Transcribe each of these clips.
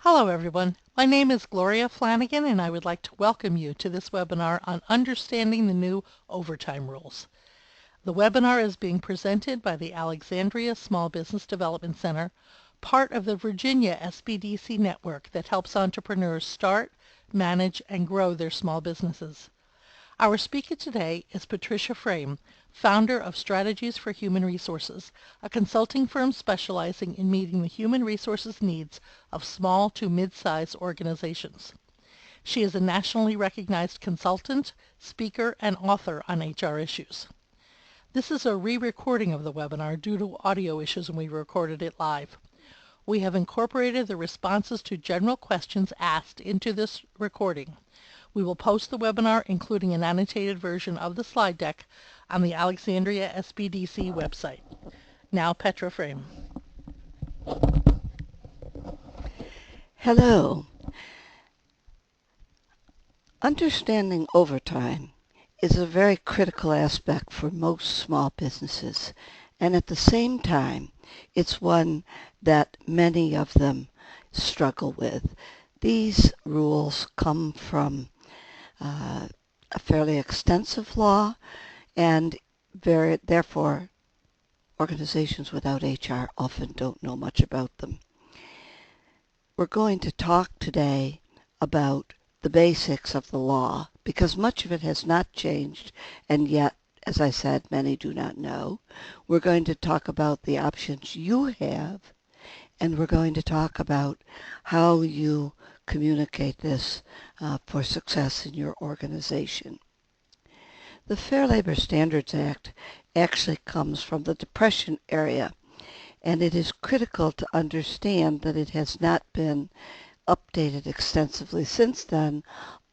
Hello everyone, my name is Gloria Flanagan and I would like to welcome you to this webinar on understanding the new overtime rules. The webinar is being presented by the Alexandria Small Business Development Center, part of the Virginia SBDC network that helps entrepreneurs start, manage, and grow their small businesses. Our speaker today is Patricia Frame, founder of Strategies for Human Resources, a consulting firm specializing in meeting the human resources needs of small to mid-sized organizations. She is a nationally recognized consultant, speaker, and author on HR issues. This is a re-recording of the webinar due to audio issues when we recorded it live. We have incorporated the responses to general questions asked into this recording. We will post the webinar, including an annotated version of the slide deck, on the Alexandria SBDC website. Now, Petra Frame. Hello. Understanding overtime is a very critical aspect for most small businesses, and at the same time, it's one that many of them struggle with. These rules come from a fairly extensive law, and therefore organizations without HR often don't know much about them. We're going to talk today about the basics of the law because much of it has not changed, and yet, as I said, many do not know. We're going to talk about the options you have, and we're going to talk about how you communicate this for success in your organization. The Fair Labor Standards Act actually comes from the Depression era, and it is critical to understand that it has not been updated extensively since then,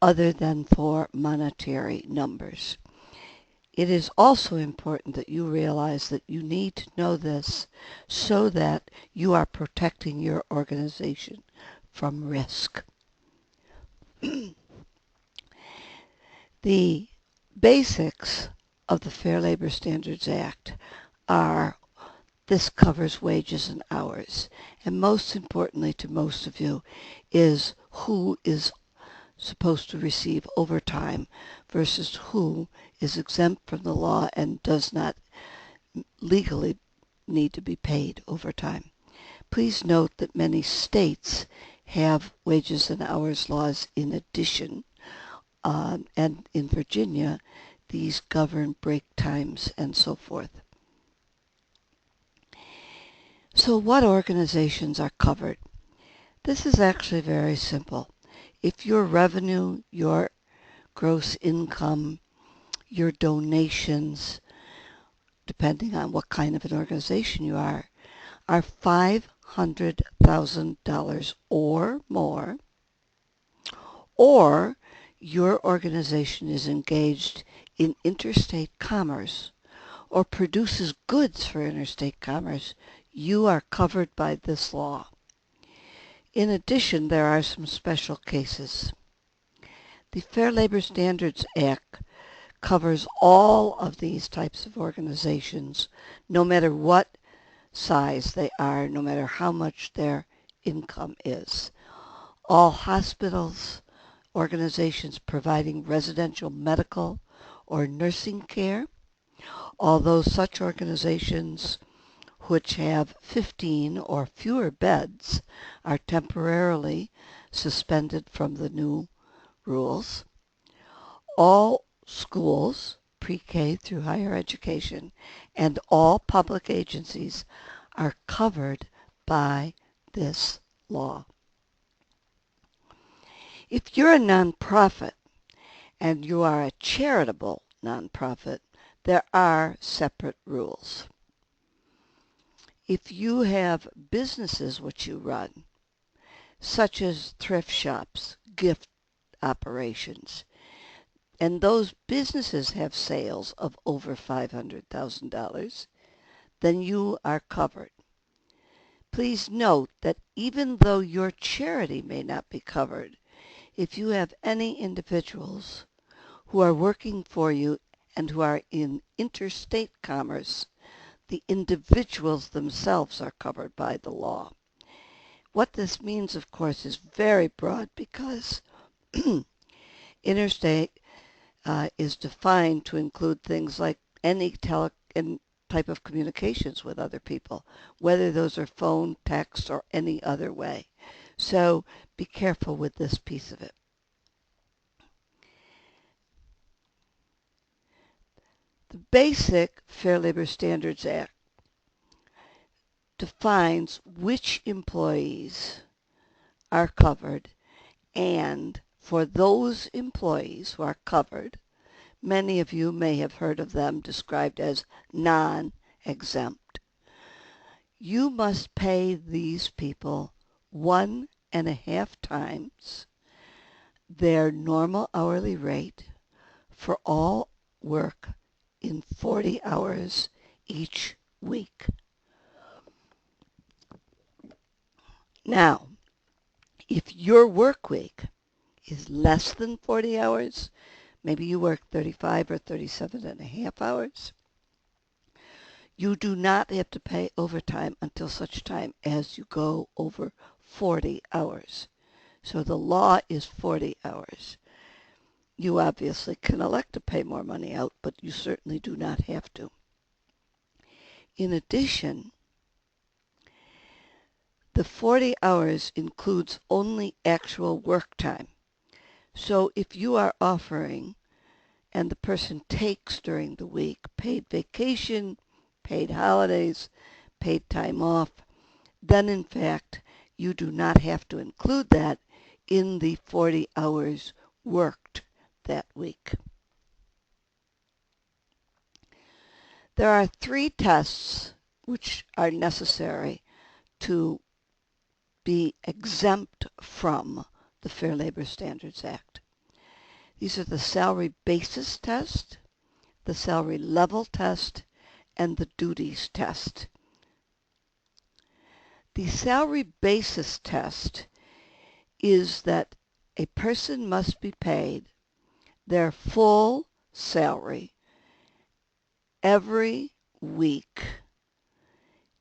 other than for monetary numbers. It is also important that you realize that you need to know this so that you are protecting your organization from risk. The basics of the Fair Labor Standards Act are this covers wages and hours, and most importantly to most of you is who is supposed to receive overtime versus who is exempt from the law and does not legally need to be paid overtime. Please note that many states have wages and hours laws in addition, and in Virginia these govern break times and so forth. So what organizations are covered? This is actually very simple. If your revenue, your gross income, your donations, depending on what kind of an organization you are $500,000 or more, or your organization is engaged in interstate commerce or produces goods for interstate commerce, you are covered by this law. In addition, there are some special cases. The Fair Labor Standards Act covers all of these types of organizations, no matter what size they are, no matter how much their income is. All hospitals, organizations providing residential medical or nursing care, although such organizations which have 15 or fewer beds are temporarily suspended from the new rules. All schools, pre-K through higher education, and all public agencies are covered by this law. If you're a nonprofit and you are a charitable nonprofit, there are separate rules. If you have businesses which you run, such as thrift shops, gift operations, and those businesses have sales of over $500,000, then you are covered. Please note that even though your charity may not be covered, if you have any individuals who are working for you and who are in interstate commerce, the individuals themselves are covered by the law. What this means, of course, is very broad because interstate is defined to include things like any type of communications with other people, whether those are phone, text, or any other way. So be careful with this piece of it. The basic Fair Labor Standards Act defines which employees are covered, and for those employees who are covered, many of you may have heard of them described as non-exempt. You must pay these people 1.5 times their normal hourly rate for all work in 40 hours each week. Now, if your work week is less than 40 hours, maybe you work 35 or 37.5 hours, you do not have to pay overtime until such time as you go over 40 hours. So the law is 40 hours. You obviously can elect to pay more money out, but you certainly do not have to. In addition, the 40 hours includes only actual work time. So if you are offering and the person takes during the week paid vacation, paid holidays, paid time off, then in fact you do not have to include that in the 40 hours worked that week. There are 3 tests which are necessary to be exempt from the Fair Labor Standards Act. These are the salary basis test, the salary level test, and the duties test. The salary basis test is that a person must be paid their full salary every week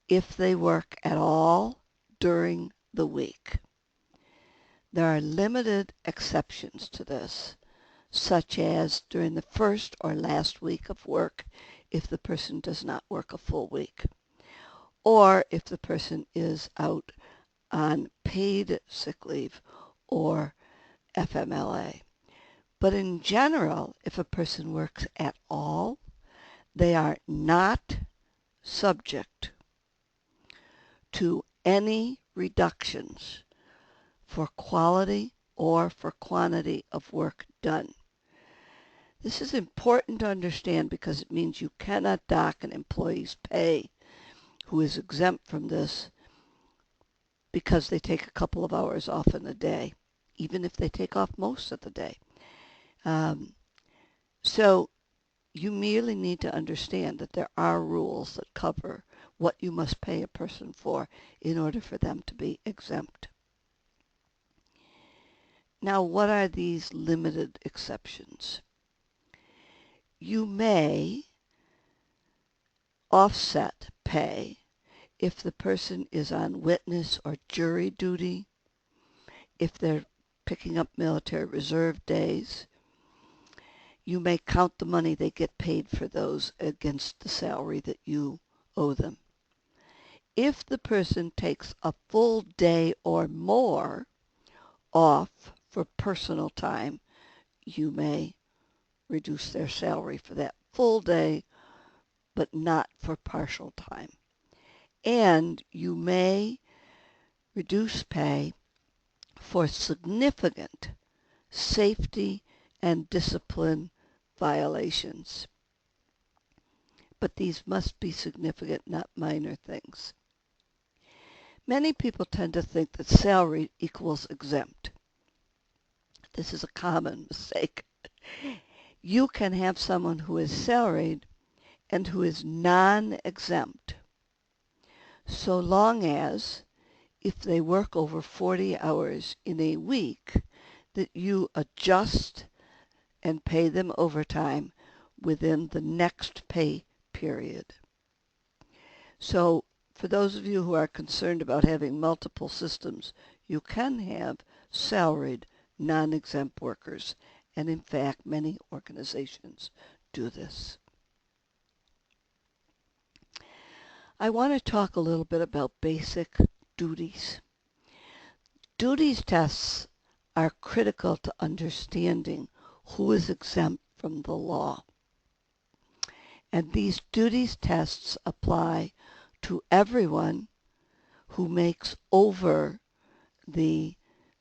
if they work at all during the week. There are limited exceptions to this, such as during the first or last week of work if the person does not work a full week, or if the person is out on paid sick leave or FMLA. But in general, if a person works at all, they are not subject to any reductions for quality or for quantity of work done. This is important to understand because it means you cannot dock an employee's pay who is exempt from this because they take a couple of hours off in the day, even if they take off most of the day. So you merely need to understand that there are rules that cover what you must pay a person for in order for them to be exempt. Now, what are these limited exceptions? You may offset pay if the person is on witness or jury duty, if they're picking up military reserve days. You may count the money they get paid for those against the salary that you owe them. If the person takes a full day or more off for personal time, you may reduce their salary for that full day, but not for partial time. And you may reduce pay for significant safety and discipline violations. But these must be significant, not minor things. Many people tend to think that salary equals exempt. This is a common mistake. You can have someone who is salaried and who is non-exempt so long as, if they work over 40 hours in a week, that you adjust and pay them overtime within the next pay period. So For those of you who are concerned about having multiple systems, you can have salaried, non-exempt workers, and in fact, many organizations do this. I want to talk a little bit about basic duties. Duties tests are critical to understanding who is exempt from the law. And these duties tests apply to everyone who makes over the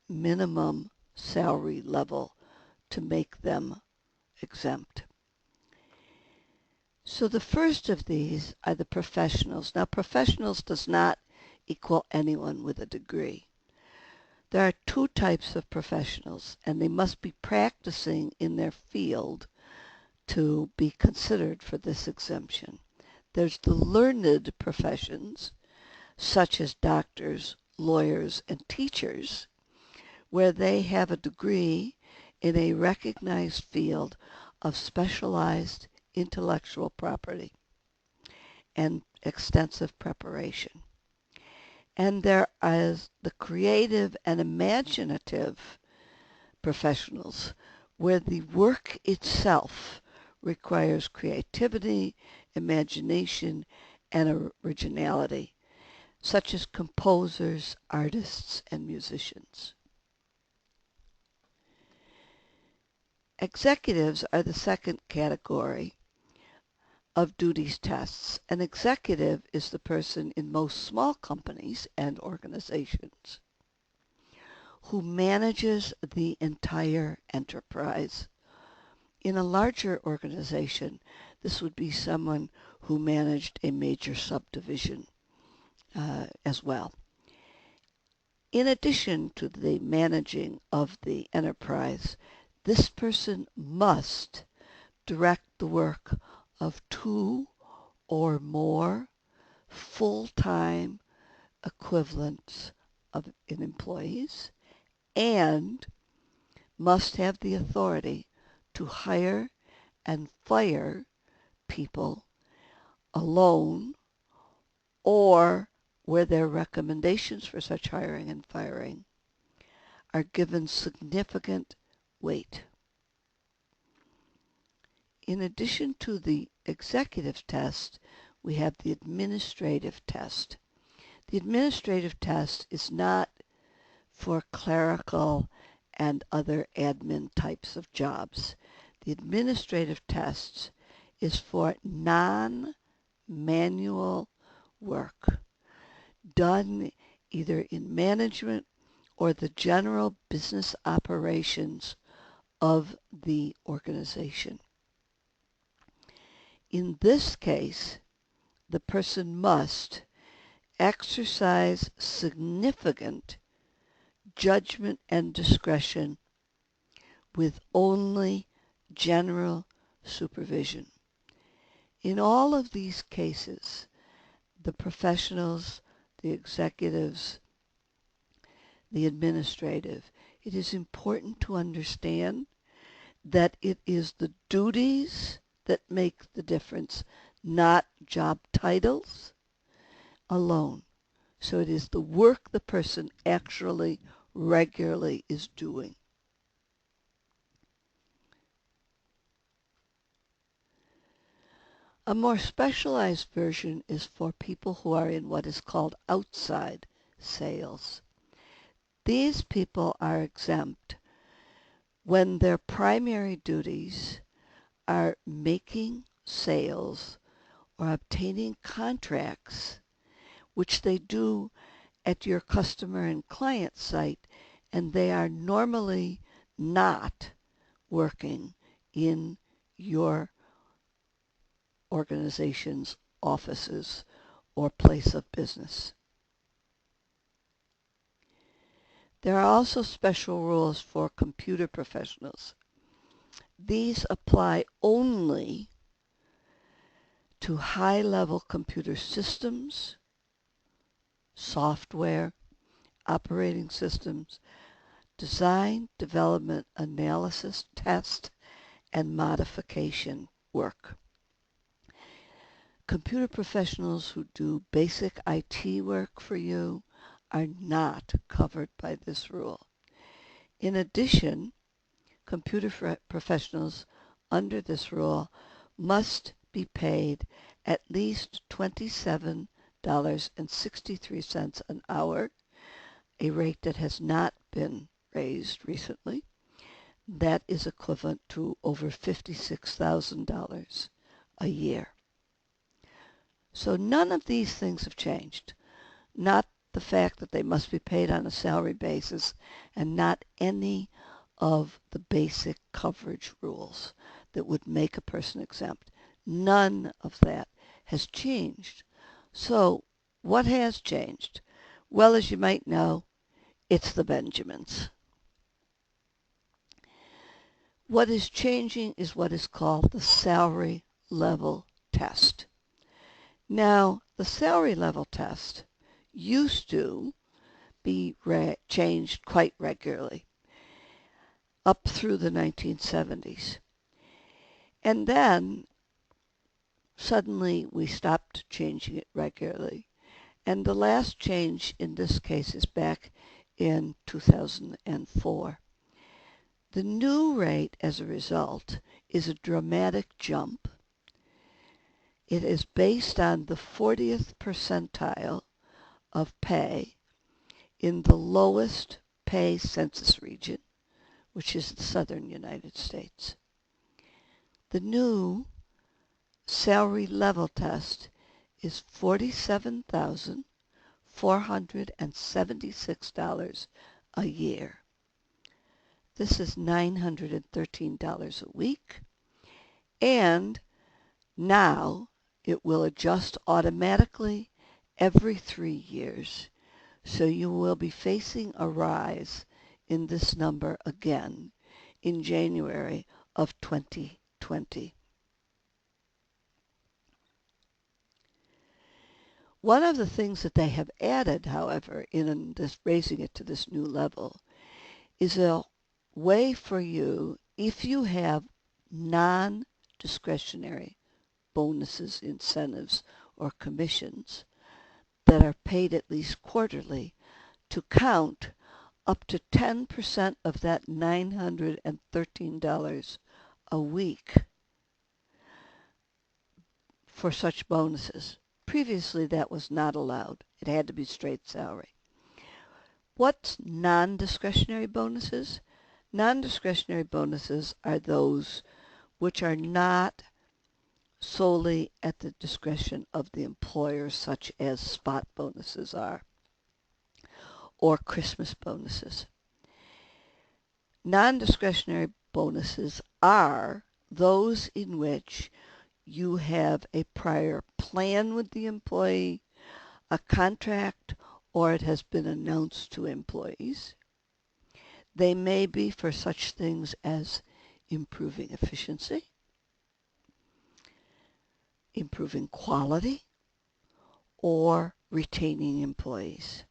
minimum salary level to make them exempt. So the first of these are the professionals. Now, professionals does not equal anyone with a degree. There are two types of professionals, and they must be practicing in their field to be considered for this exemption. There's the learned professions, such as doctors, lawyers, and teachers, where they have a degree in a recognized field of specialized intellectual property and extensive preparation. And there is the creative and imaginative professionals, where the work itself requires creativity, imagination, and originality, such as composers, artists, and musicians. Executives are the second category of duties tests. An executive is the person in most small companies and organizations who manages the entire enterprise. In a larger organization, this would be someone who managed a major subdivision as well. In addition to the managing of the enterprise, this person must direct the work of two or more full-time equivalents in employees and must have the authority to hire and fire people alone or where their recommendations for such hiring and firing are given significant weight. In addition to the executive test, we have the administrative test. The administrative test is not for clerical and other admin types of jobs. The administrative test is for non-manual work done either in management or the general business operations of the organization. In this case, the person must exercise significant judgment and discretion with only general supervision. In all of these cases, the professionals, the executives, the administrative, it is important to understand that it is the duties that make the difference, not job titles alone. So it is the work the person actually regularly is doing. A more specialized version is for people who are in what is called outside sales. These people are exempt when their primary duties are making sales or obtaining contracts, which they do at your customer and client site, and they are normally not working in your organization's offices or place of business. There are also special rules for computer professionals. These apply only to high-level computer systems, software, operating systems, design, development, analysis, test, and modification work. Computer professionals who do basic IT work for you are not covered by this rule. In addition, computer professionals under this rule must be paid at least $27.63 an hour, a rate that has not been raised recently. That is equivalent to over $56,000 a year. So none of these things have changed. Not the fact that they must be paid on a salary basis, and not any of the basic coverage rules that would make a person exempt. None of that has changed. So what has changed? Well, as you might know, it's the Benjamins. What is changing is what is called the salary level test. Now, the salary level test used to be changed quite regularly up through the 1970s. And then suddenly we stopped changing it regularly. And the last change in this case is back in 2004. The new rate as a result is a dramatic jump. It is based on the 40th percentile of pay in the lowest pay census region, which is the southern United States. The new salary level test is $47,476 a year. This is $913 a week, and now it will adjust automatically every 3 years. So you will be facing a rise in this number again in January of 2020. One of the things that they have added, however, in this raising it to this new level is a way for you, if you have non-discretionary bonuses, incentives, or commissions that are paid at least quarterly, to count up to 10% of that $913 a week for such bonuses. Previously, that was not allowed. It had to be straight salary. What's non-discretionary bonuses? Non-discretionary bonuses are those which are not solely at the discretion of the employer, such as spot bonuses are, or Christmas bonuses. Non-discretionary bonuses are those in which you have a prior plan with the employee, a contract, or it has been announced to employees. They may be for such things as improving efficiency, improving quality, or retaining employees.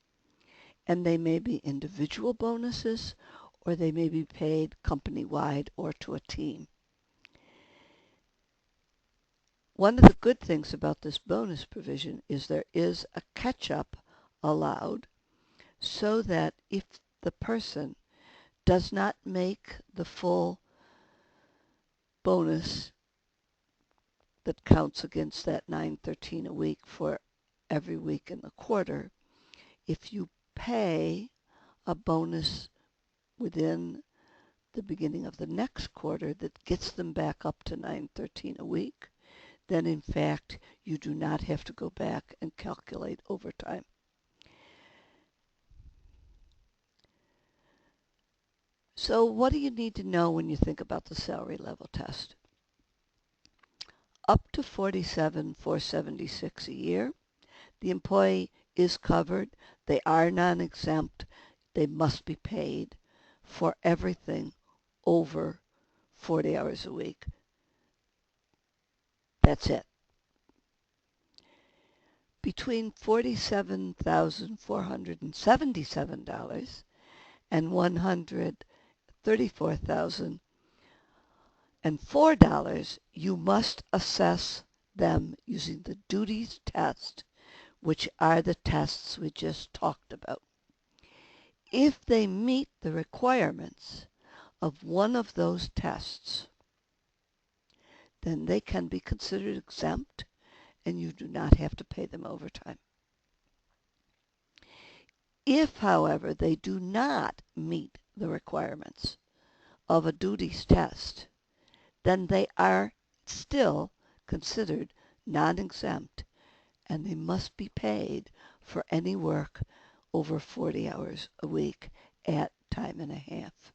And they may be individual bonuses, or they may be paid company-wide or to a team. One of the good things about this bonus provision is there is a catch-up allowed so that if the person does not make the full bonus that counts against that $913 a week for every week in the quarter, if you pay a bonus within the beginning of the next quarter that gets them back up to $913 a week, then in fact you do not have to go back and calculate overtime. So what do you need to know when you think about the salary level test? Up to $47,476 a year, the employee is covered. They are non-exempt. They must be paid for everything over 40 hours a week. That's it. Between $47,477 and $134,004, you must assess them using the duties test, which are the tests we just talked about. If they meet the requirements of one of those tests, then they can be considered exempt and you do not have to pay them overtime. If, however, they do not meet the requirements of a duties test, then they are still considered non-exempt and they must be paid for any work over 40 hours a week at time and a half.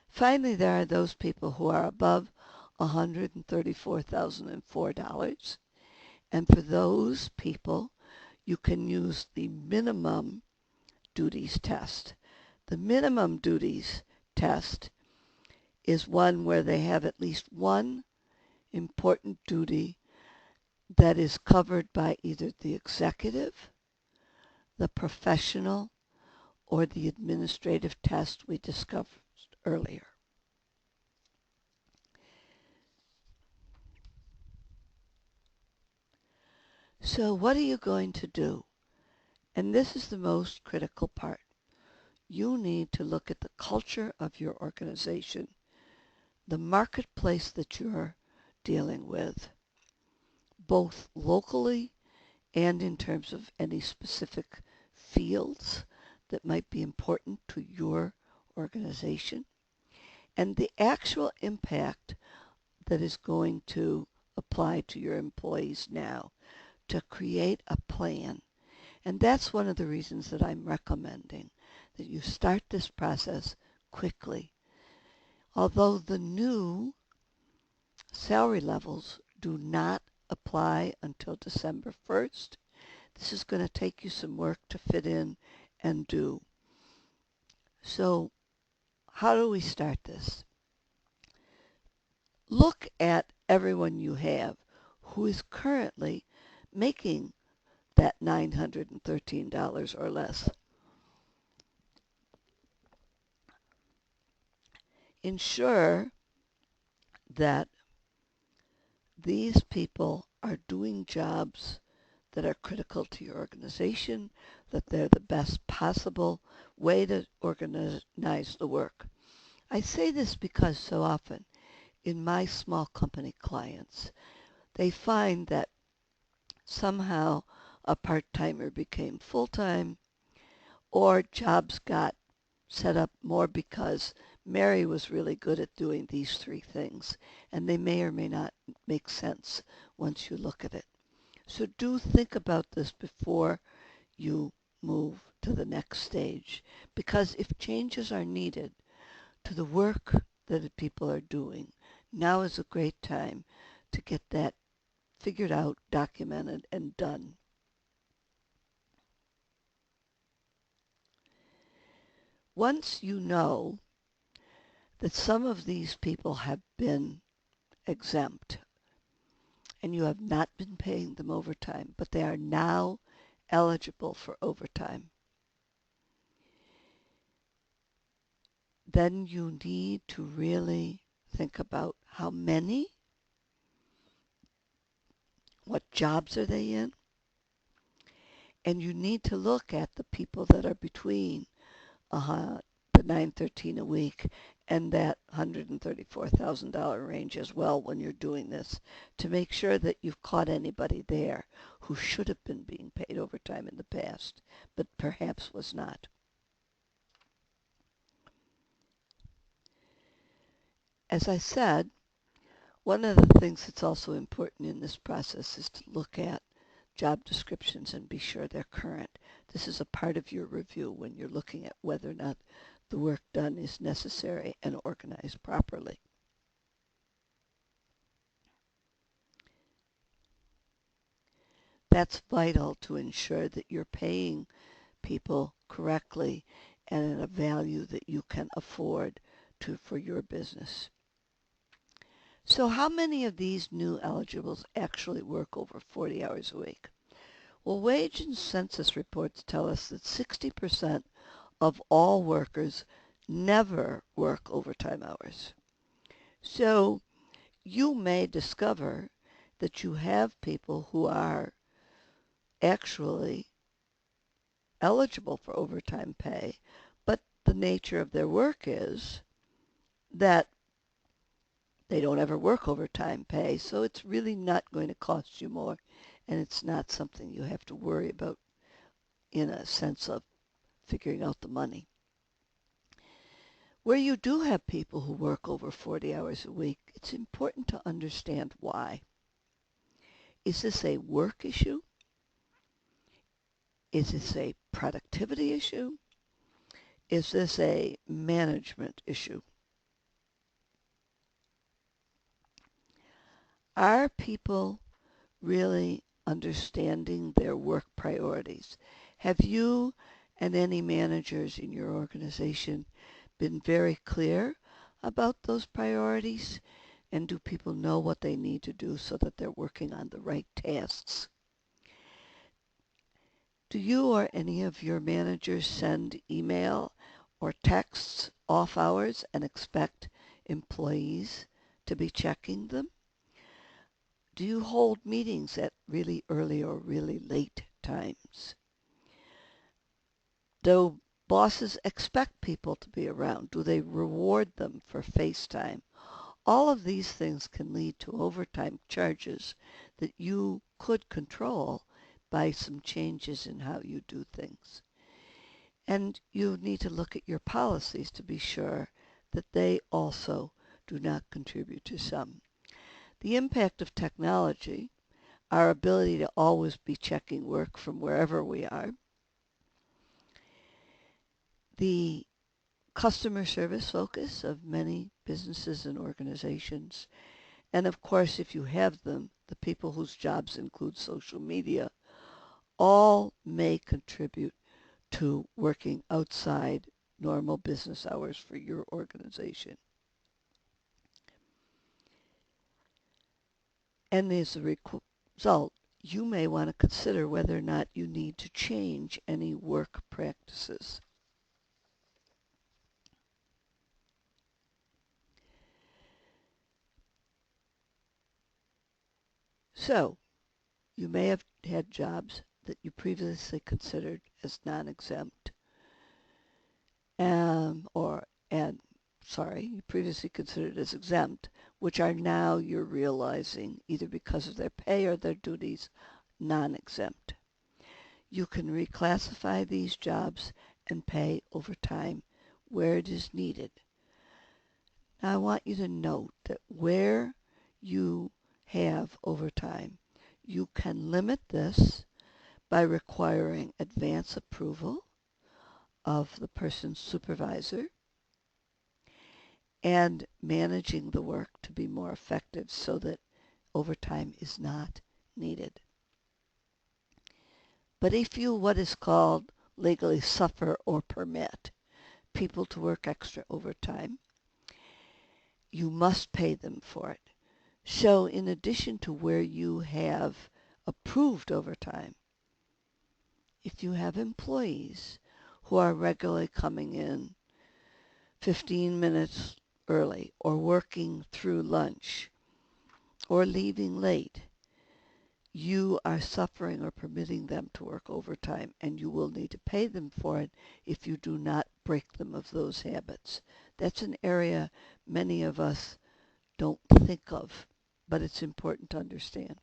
Finally, there are those people who are above $134,004. And for those people, you can use the minimum duties test. The minimum duties test is one where they have at least one important duty that is covered by either the executive, the professional, or the administrative test we discussed earlier. So what are you going to do? And this is the most critical part. You need to look at the culture of your organization, the marketplace that you're dealing with, both locally and in terms of any specific fields that might be important to your organization, and the actual impact that is going to apply to your employees now to create a plan. And that's one of the reasons that I'm recommending that you start this process quickly. Although the new salary levels do not apply until December 1st, this is going to take you some work to fit in and do. So how do we start this? Look at everyone you have who is currently making that $913 or less. Ensure that these people are doing jobs that are critical to your organization, that they're the best possible way to organize the work. I say this because so often in my small company clients, they find that somehow a part-timer became full-time or jobs got set up more because Mary was really good at doing these three things, and they may or may not make sense once you look at it. So do think about this before you move to the next stage, because if changes are needed to the work that people are doing, now is a great time to get that figured out, documented, and done. Once you know that some of these people have been exempt and you have not been paying them overtime, but they are now eligible for overtime, then you need to really think about how many, what jobs are they in, and you need to look at the people that are between the $913 a week and that $134,000 range as well when you're doing this to make sure that you've caught anybody there who should have been being paid overtime in the past, but perhaps was not. As I said, one of the things that's also important in this process is to look at job descriptions and be sure they're current. This is a part of your review when you're looking at whether or not the work done is necessary and organized properly. That's vital to ensure that you're paying people correctly and at a value that you can afford for your business. So how many of these new eligibles actually work over 40 hours a week? Well, wage and census reports tell us that 60% of all workers never work overtime hours. So you may discover that you have people who are actually eligible for overtime pay, but the nature of their work is that they don't ever work overtime pay, so it's really not going to cost you more, and it's not something you have to worry about in a sense of figuring out the money. Where you do have people who work over 40 hours a week, it's important to understand why. Is this a work issue? Is this a productivity issue? Is this a management issue? Are people really understanding their work priorities? Have you and any managers in your organization been very clear about those priorities? And do people know what they need to do so that they're working on the right tasks? Do you or any of your managers send email or texts off hours and expect employees to be checking them? Do you hold meetings at really early or really late times? Do bosses expect people to be around? Do they reward them for FaceTime? All of these things can lead to overtime charges that you could control by some changes in how you do things. And you need to look at your policies to be sure that they also do not contribute to some. The impact of technology, our ability to always be checking work from wherever we are, the customer service focus of many businesses and organizations, and of course, if you have them, the people whose jobs include social media, all may contribute to working outside normal business hours for your organization. And as a result, you may want to consider whether or not you need to change any work practices. So, you may have had jobs that you previously considered as non-exempt, or and sorry, you previously considered as exempt, which are now you're realizing either because of their pay or their duties non-exempt. You can reclassify these jobs and pay overtime where it is needed. Now I want you to note that where you have overtime, you can limit this by requiring advance approval of the person's supervisor and managing the work to be more effective so that overtime is not needed. But if you what is called legally suffer or permit people to work extra overtime, you must pay them for it. So in addition to where you have approved overtime, if you have employees who are regularly coming in 15 minutes early or working through lunch or leaving late, you are suffering or permitting them to work overtime, and you will need to pay them for it if you do not break them of those habits. That's an area many of us don't think of, but it's important to understand.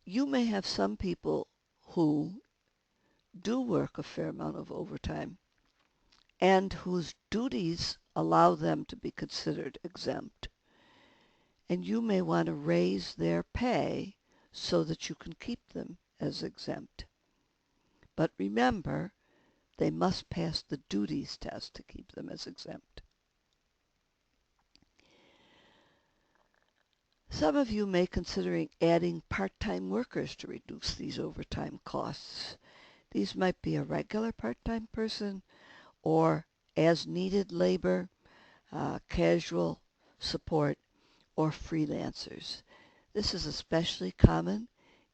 You may have some people who do work a fair amount of overtime and whose duties allow them to be considered exempt. And you may want to raise their pay so that you can keep them as exempt. But remember, they must pass the duties test to keep them as exempt. Some of you may consider adding part-time workers to reduce these overtime costs. These might be a regular part-time person or as-needed labor, casual support, or freelancers. This is especially common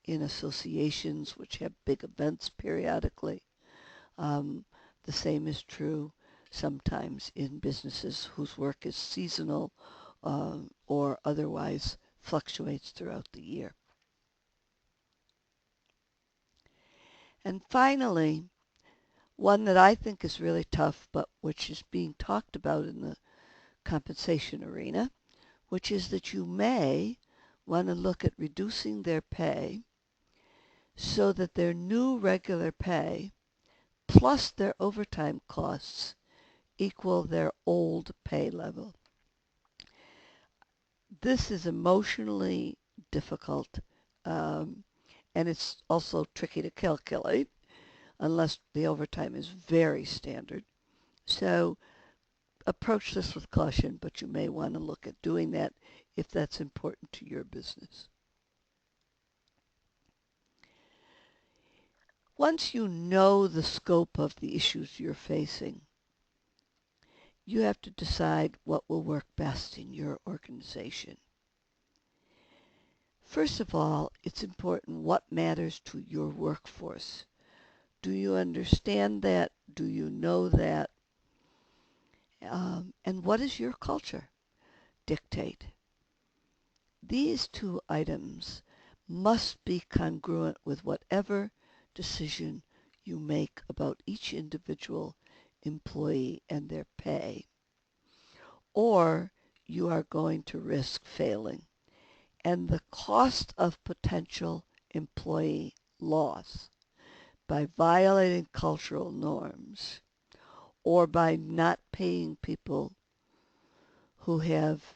in associations which have big events periodically. Um, the same is true sometimes in businesses whose work is seasonal or otherwise fluctuates throughout the year. And finally, one that I think is really tough, but which is being talked about in the compensation arena, which is that you may want to look at reducing their pay so that their new regular pay plus their overtime costs equal their old pay level. This is emotionally difficult, um, and it's also tricky to calculate unless the overtime is very standard. So approach this with caution, but you may want to look at doing that if that's important to your business. Once you know the scope of the issues you're facing, you have to decide what will work best in your organization. First of all, it's important what matters to your workforce. Do you understand that? Do you know that? And what does your culture dictate? These two items must be congruent with whatever decision you make about each individual employee and their pay, or you are going to risk failing. And the cost of potential employee loss by violating cultural norms or by not paying people who have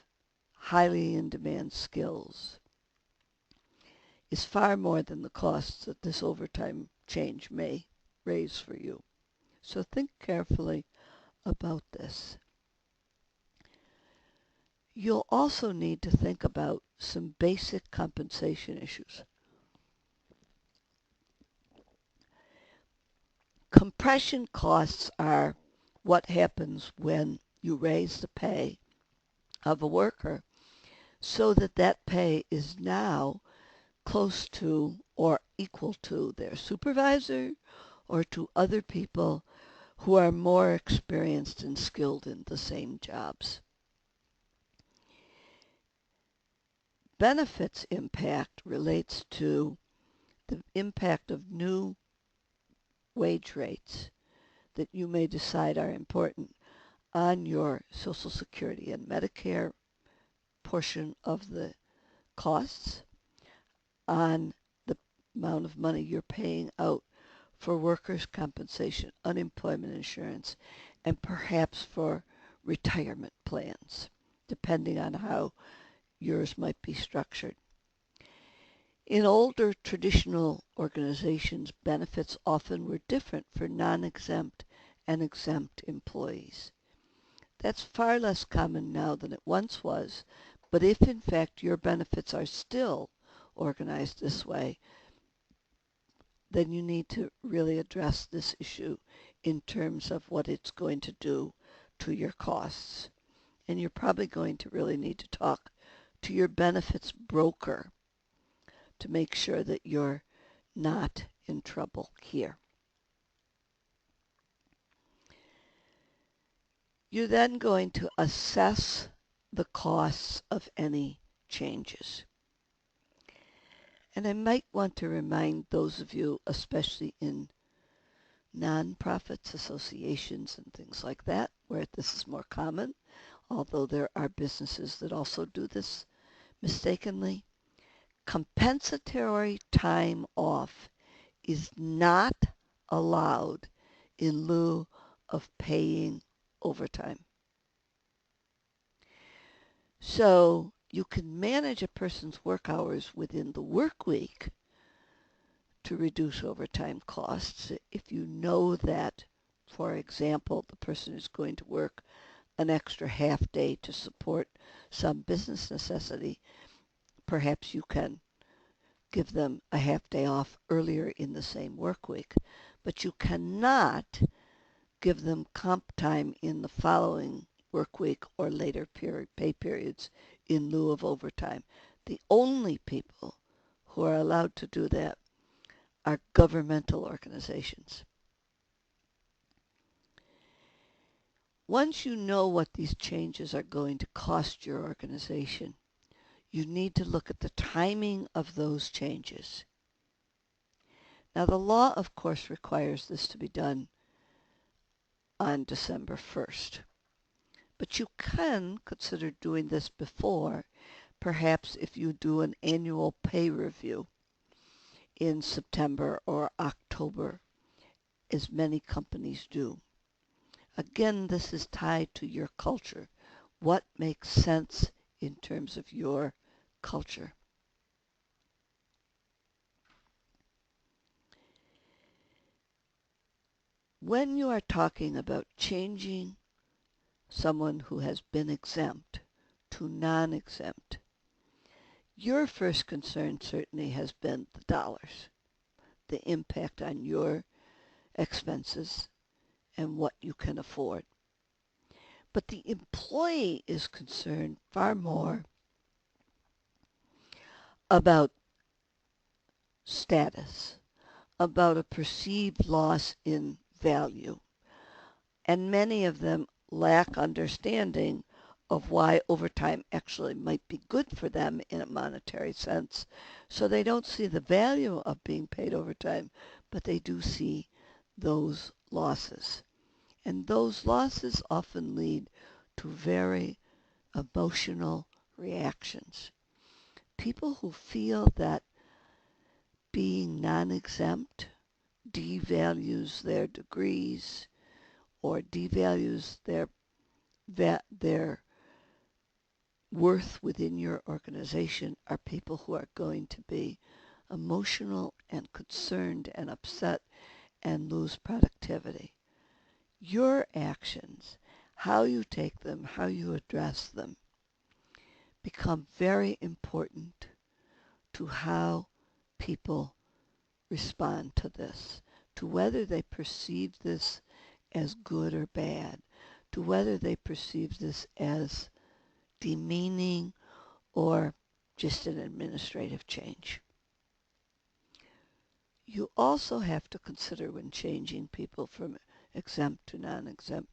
highly in-demand skills is far more than the costs that this overtime change may raise for you. So think carefully about this. You'll also need to think about some basic compensation issues. Compression costs are what happens when you raise the pay of a worker so that that pay is now close to or equal to their supervisor or to other people who are more experienced and skilled in the same jobs. Benefits impact relates to the impact of new wage rates that you may decide are important on your Social Security and Medicare portion of the costs, on the amount of money you're paying out for workers' compensation, unemployment insurance, and perhaps for retirement plans, depending on how yours might be structured. In older traditional organizations, benefits often were different for non-exempt and exempt employees. That's far less common now than it once was, but if in fact your benefits are still organized this way, then you need to really address this issue in terms of what it's going to do to your costs. And you're probably going to really need to talk to your benefits broker to make sure that you're not in trouble here. You're then going to assess the costs of any changes. And I might want to remind those of you, especially in nonprofits, associations, and things like that, where this is more common, although there are businesses that also do this mistakenly. Compensatory time off is not allowed in lieu of paying overtime. So you can manage a person's work hours within the work week to reduce overtime costs if you know that, for example, the person is going to work an extra half day to support some business necessity. Perhaps you can give them a half day off earlier in the same work week, but you cannot give them comp time in the following work week or later pay periods in lieu of overtime. The only people who are allowed to do that are governmental organizations. Once you know what these changes are going to cost your organization, you need to look at the timing of those changes. Now, the law, of course, requires this to be done on December 1st. But you can consider doing this before, perhaps if you do an annual pay review in September or October, as many companies do. Again, this is tied to your culture. What makes sense in terms of your culture? When you are talking about changing someone who has been exempt to non-exempt, your first concern certainly has been the dollars, the impact on your expenses and what you can afford. But the employee is concerned far more about status, about a perceived loss in value. And many of them lack understanding of why overtime actually might be good for them in a monetary sense. So they don't see the value of being paid overtime, but they do see those losses. And those losses often lead to very emotional reactions. People who feel that being non-exempt devalues their degrees or devalues their worth within your organization are people who are going to be emotional and concerned and upset and lose productivity. Your actions, how you take them, how you address them, become very important to how people respond to this, to whether they perceive this as good or bad, to whether they perceive this as demeaning or just an administrative change. You also have to consider when changing people from exempt to non-exempt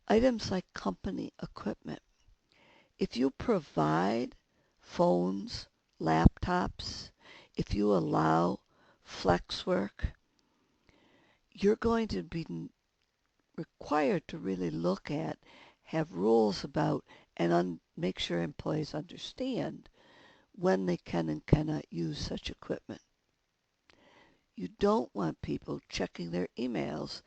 items like company equipment. If you provide phones, laptops, if you allow flex work, you're going to be required to really look at, have rules about, and make sure employees understand when they can and cannot use such equipment. You don't want people checking their emails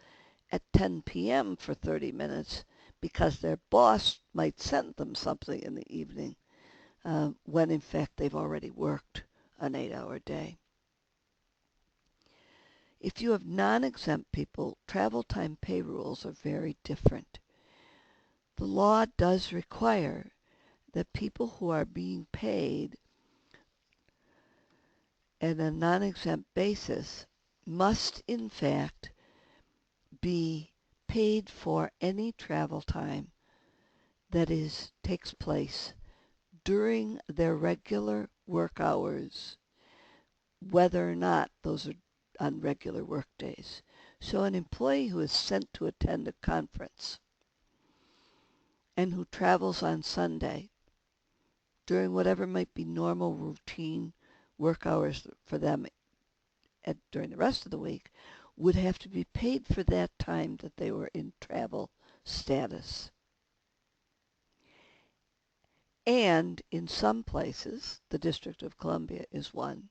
at 10 p.m. for 30 minutes because their boss might send them something in the evening when in fact they've already worked an 8-hour day. If you have non-exempt people, travel time pay rules are very different. The law does require that people who are being paid at a non-exempt basis must in fact be paid for any travel time that takes place during their regular work hours, whether or not those are on regular work days. So an employee who is sent to attend a conference and who travels on Sunday during whatever might be normal routine work hours for them during the rest of the week would have to be paid for that time that they were in travel status. And in some places, the District of Columbia is one,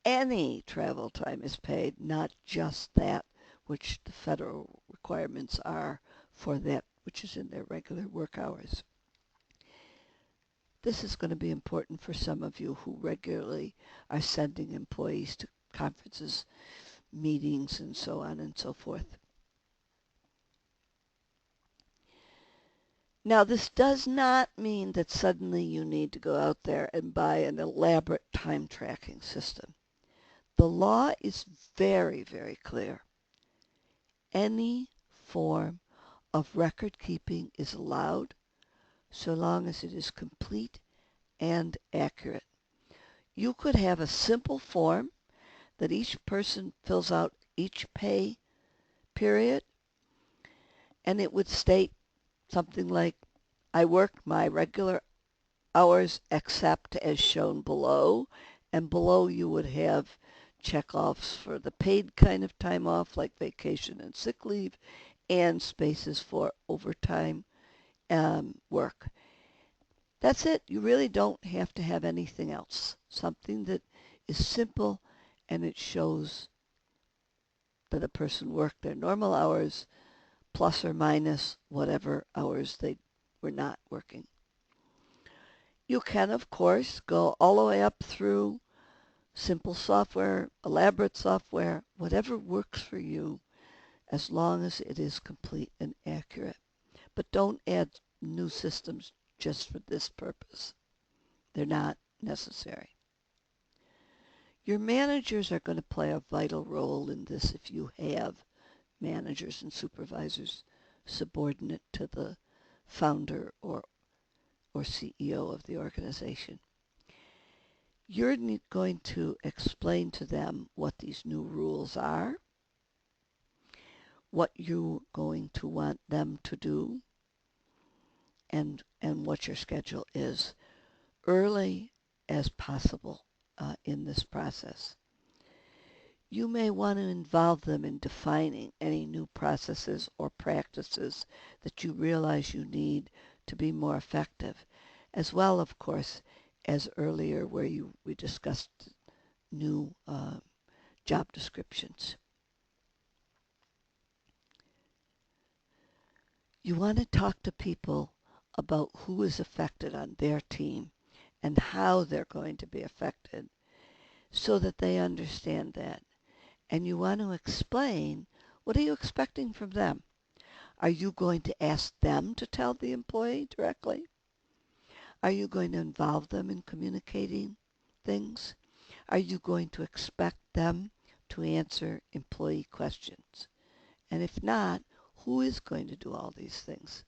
any travel time is paid, not just that which the federal requirements are for that which is in their regular work hours. This is going to be important for some of you who regularly are sending employees to conferences, meetings, and so on and so forth. Now, this does not mean that suddenly you need to go out there and buy an elaborate time tracking system. The law is very, very clear. Any form of record keeping is allowed so long as it is complete and accurate. You could have a simple form that each person fills out each pay period, and it would state Something like, I work my regular hours except as shown below. And below you would have checkoffs for the paid kind of time off like vacation and sick leave and spaces for overtime work. That's it. You really don't have to have anything else. Something that is simple and it shows that a person worked their normal hours plus or minus whatever hours they were not working. You can, of course, go all the way up through simple software, elaborate software, whatever works for you as long as it is complete and accurate. But don't add new systems just for this purpose. They're not necessary. Your managers are going to play a vital role in this if you have managers and supervisors subordinate to the founder or CEO of the organization. You're going to explain to them what these new rules are, what you're going to want them to do, and what your schedule is early as possible in this process. You may want to involve them in defining any new processes or practices that you realize you need to be more effective, as well, of course, as earlier where we discussed new job descriptions. You want to talk to people about who is affected on their team and how they're going to be affected so that they understand that. And you want to explain, what are you expecting from them? Are you going to ask them to tell the employee directly? Are you going to involve them in communicating things? Are you going to expect them to answer employee questions? And if not, who is going to do all these things?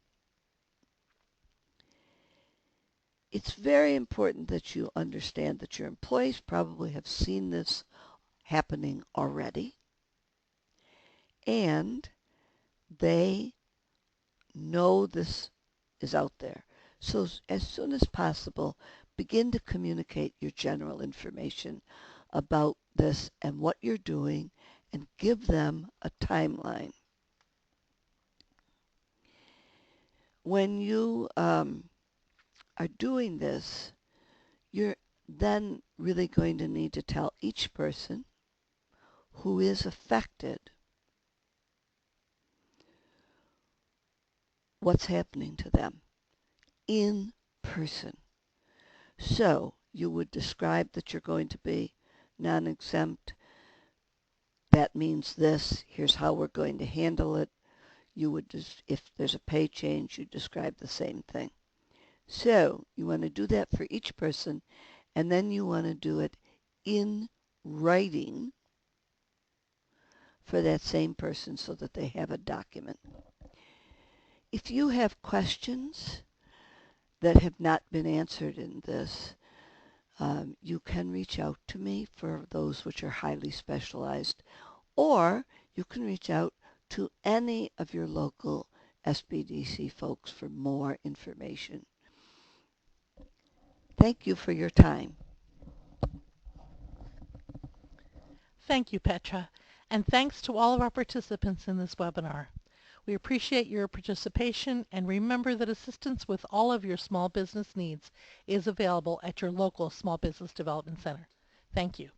It's very important that you understand that your employees probably have seen this happening already, and they know this is out there. So as soon as possible, begin to communicate your general information about this and what you're doing and give them a timeline. When you are doing this, you're then really going to need to tell each person who is affected what's happening to them in person. So you would describe that you're going to be non-exempt. That means this. Here's how we're going to handle it. You would just, if there's a pay change, you describe the same thing. So you want to do that for each person, and then you want to do it in writing for that same person so that they have a document. If you have questions that have not been answered in this, you can reach out to me for those which are highly specialized, or you can reach out to any of your local SBDC folks for more information. Thank you for your time. Thank you, Petra, and thanks to all of our participants in this webinar. We appreciate your participation and remember that assistance with all of your small business needs is available at your local Small Business Development Center. Thank you.